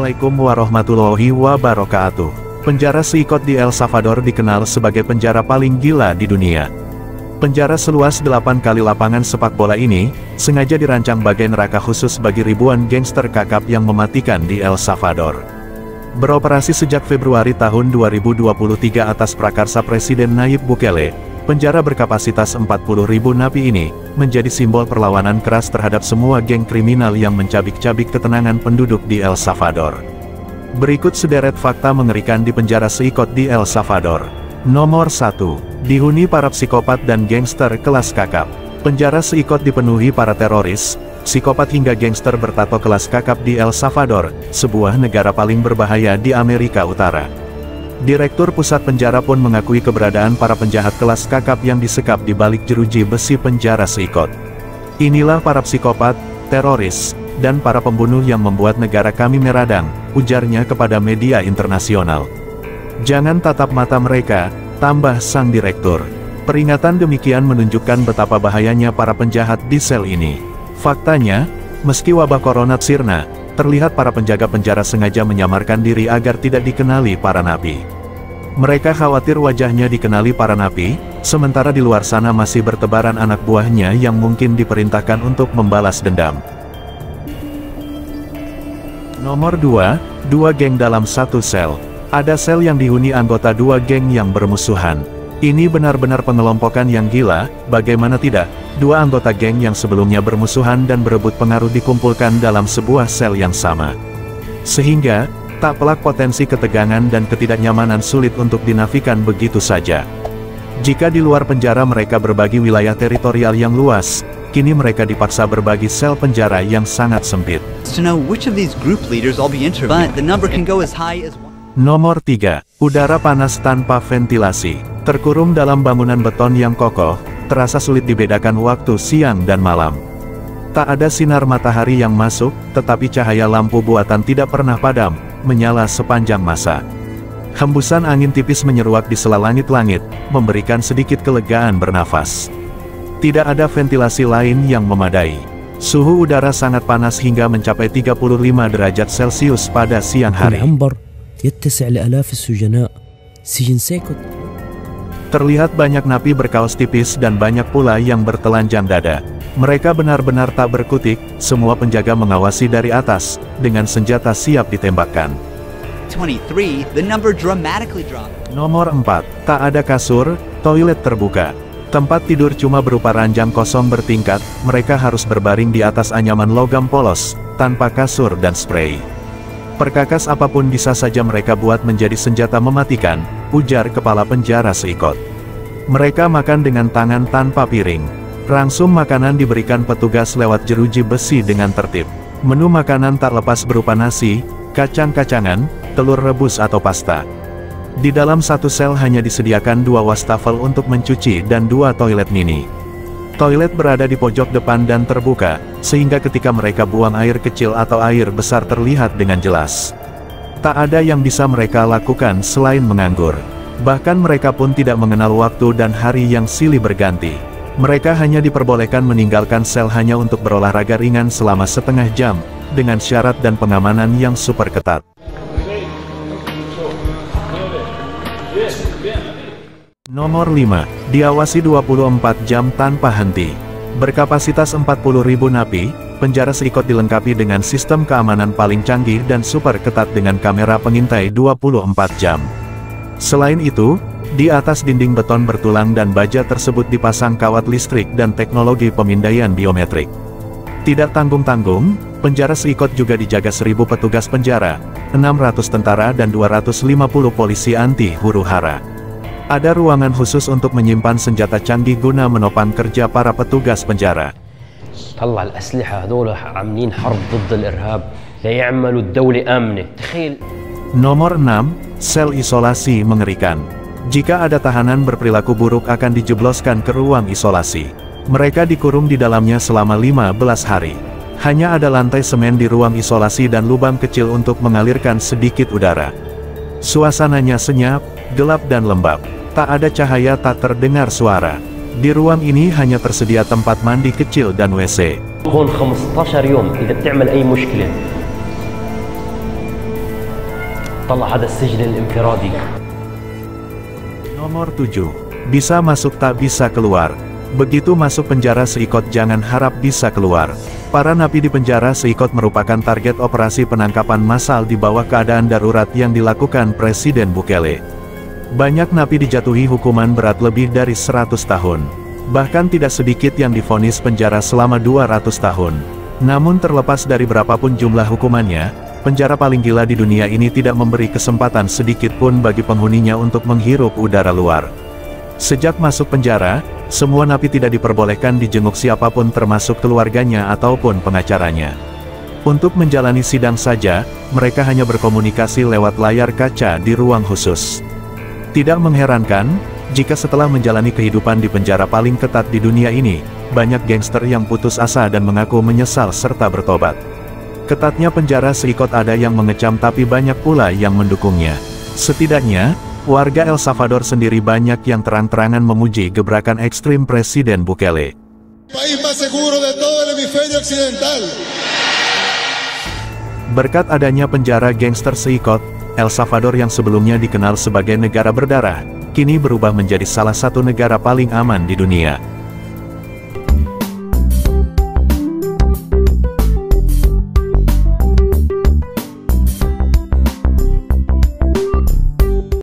Assalamualaikum warahmatullahi wabarakatuh. Penjara Seikot di El Salvador dikenal sebagai penjara paling gila di dunia. Penjara seluas 8 kali lapangan sepak bola ini, sengaja dirancang bagai neraka khusus bagi ribuan gangster kakap yang mematikan di El Salvador. Beroperasi sejak Februari tahun 2023 atas prakarsa Presiden Nayib Bukele, penjara berkapasitas 40.000 napi ini, menjadi simbol perlawanan keras terhadap semua geng kriminal yang mencabik-cabik ketenangan penduduk di El Salvador. Berikut sederet fakta mengerikan di penjara Seikot di El Salvador. Nomor 1. Dihuni para psikopat dan gangster kelas kakap. Penjara Seikot dipenuhi para teroris, psikopat hingga gangster bertato kelas kakap di El Salvador, sebuah negara paling berbahaya di Amerika Utara. Direktur Pusat Penjara pun mengakui keberadaan para penjahat kelas kakap yang disekap di balik jeruji besi penjara Seikot. Inilah para psikopat, teroris, dan para pembunuh yang membuat negara kami meradang, ujarnya kepada media internasional. Jangan tatap mata mereka, tambah sang direktur. Peringatan demikian menunjukkan betapa bahayanya para penjahat di sel ini. Faktanya, meski wabah corona sirna, terlihat para penjaga penjara sengaja menyamarkan diri agar tidak dikenali para napi. Mereka khawatir wajahnya dikenali para napi, sementara di luar sana masih bertebaran anak buahnya yang mungkin diperintahkan untuk membalas dendam. Nomor 2. Dua geng dalam satu sel. Ada sel yang dihuni anggota dua geng yang bermusuhan. Ini benar-benar pengelompokan yang gila, bagaimana tidak? Dua anggota geng yang sebelumnya bermusuhan dan berebut pengaruh dikumpulkan dalam sebuah sel yang sama. Sehingga, tak pelak potensi ketegangan dan ketidaknyamanan sulit untuk dinafikan begitu saja. Jika di luar penjara mereka berbagi wilayah teritorial yang luas, kini mereka dipaksa berbagi sel penjara yang sangat sempit. Nomor 3. Udara panas tanpa ventilasi. Terkurung dalam bangunan beton yang kokoh, terasa sulit dibedakan waktu siang dan malam. Tak ada sinar matahari yang masuk, tetapi cahaya lampu buatan tidak pernah padam, menyala sepanjang masa. Hembusan angin tipis menyeruak di sela langit-langit, memberikan sedikit kelegaan bernafas. Tidak ada ventilasi lain yang memadai. Suhu udara sangat panas hingga mencapai 35 derajat Celcius pada siang hari. Terlihat banyak napi berkaos tipis dan banyak pula yang bertelanjang dada. Mereka benar-benar tak berkutik, semua penjaga mengawasi dari atas, dengan senjata siap ditembakkan. 23, the number dramatically dropped. Nomor 4. Tak ada kasur, toilet terbuka. Tempat tidur cuma berupa ranjang kosong bertingkat, mereka harus berbaring di atas anyaman logam polos, tanpa kasur dan spray. Perkakas apapun bisa saja mereka buat menjadi senjata mematikan, ujar kepala penjara Seikot. Mereka makan dengan tangan tanpa piring. Rangsum makanan diberikan petugas lewat jeruji besi dengan tertib. Menu makanan tak lepas berupa nasi, kacang-kacangan, telur rebus atau pasta. Di dalam satu sel hanya disediakan 2 wastafel untuk mencuci dan 2 toilet mini. Toilet berada di pojok depan dan terbuka, sehingga ketika mereka buang air kecil atau air besar terlihat dengan jelas. Tak ada yang bisa mereka lakukan selain menganggur. Bahkan mereka pun tidak mengenal waktu dan hari yang silih berganti. Mereka hanya diperbolehkan meninggalkan sel hanya untuk berolahraga ringan selama setengah jam, dengan syarat dan pengamanan yang super ketat. Nomor 5. Diawasi 24 jam tanpa henti. Berkapasitas 40.000 napi, penjara Seikot dilengkapi dengan sistem keamanan paling canggih dan super ketat dengan kamera pengintai 24 jam. Selain itu, di atas dinding beton bertulang dan baja tersebut dipasang kawat listrik dan teknologi pemindaian biometrik. Tidak tanggung-tanggung, penjara Seikot juga dijaga 1.000 petugas penjara, 600 tentara dan 250 polisi anti huru-hara. Ada ruangan khusus untuk menyimpan senjata canggih guna menopang kerja para petugas penjara. Nomor 6. Sel isolasi mengerikan. Jika ada tahanan berperilaku buruk akan dijebloskan ke ruang isolasi. Mereka dikurung di dalamnya selama 15 hari. Hanya ada lantai semen di ruang isolasi dan lubang kecil untuk mengalirkan sedikit udara. Suasananya senyap, gelap dan lembab. Tak ada cahaya, tak terdengar suara. Di ruang ini hanya tersedia tempat mandi kecil dan WC. طلع هذا السجن الانفرادي. Nomor 7. Bisa masuk tak bisa keluar. Begitu masuk penjara seikot jangan harap bisa keluar. Para napi di penjara seikot merupakan target operasi penangkapan massal di bawah keadaan darurat yang dilakukan Presiden Bukele. Banyak napi dijatuhi hukuman berat lebih dari 100 tahun. Bahkan tidak sedikit yang divonis penjara selama 200 tahun. Namun terlepas dari berapapun jumlah hukumannya, penjara paling gila di dunia ini tidak memberi kesempatan sedikit pun bagi penghuninya untuk menghirup udara luar. Sejak masuk penjara, semua napi tidak diperbolehkan dijenguk siapapun termasuk keluarganya ataupun pengacaranya. Untuk menjalani sidang saja, mereka hanya berkomunikasi lewat layar kaca di ruang khusus. Tidak mengherankan, jika setelah menjalani kehidupan di penjara paling ketat di dunia ini, banyak gangster yang putus asa dan mengaku menyesal serta bertobat. Ketatnya penjara seikot ada yang mengecam tapi banyak pula yang mendukungnya. Setidaknya, warga El Salvador sendiri banyak yang terang-terangan memuji gebrakan ekstrim Presiden Bukele. Berkat adanya penjara gangster seikot, El Salvador yang sebelumnya dikenal sebagai negara berdarah, kini berubah menjadi salah satu negara paling aman di dunia.